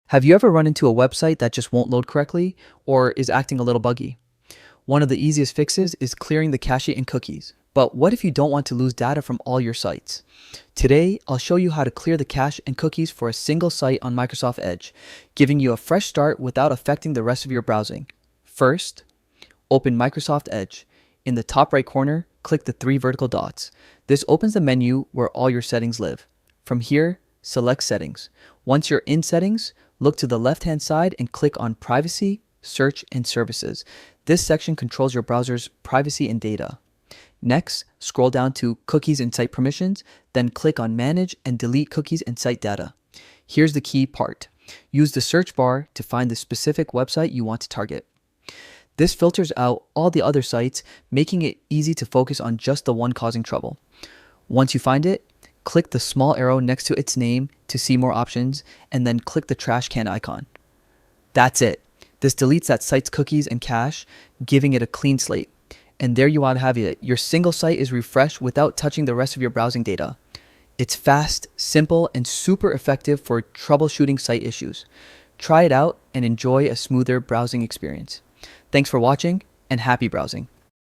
Have you ever run into a website that just won't load correctly or is acting a little buggy? One of the easiest fixes is clearing the cache and cookies. But what if you don't want to lose data from all your sites? Today, I'll show you how to clear the cache and cookies for a single site on Microsoft Edge, giving you a fresh start without affecting the rest of your browsing. First, open Microsoft Edge. In the top right corner, click the three vertical dots. This opens the menu where all your settings live. From here, select Settings. Once you're in Settings, look to the left-hand side and click on Privacy, Search, and Services. This section controls your browser's privacy and data. Next, scroll down to Cookies and Site Permissions, then click on Manage and Delete Cookies and Site Data. Here's the key part. Use the search bar to find the specific website you want to target. This filters out all the other sites, making it easy to focus on just the one causing trouble. Once you find it, click the small arrow next to its name to see more options, and then click the trash can icon. That's it. This deletes that site's cookies and cache, giving it a clean slate. And there you have it. Your single site is refreshed without touching the rest of your browsing data. It's fast, simple, and super effective for troubleshooting site issues. Try it out and enjoy a smoother browsing experience. Thanks for watching and happy browsing.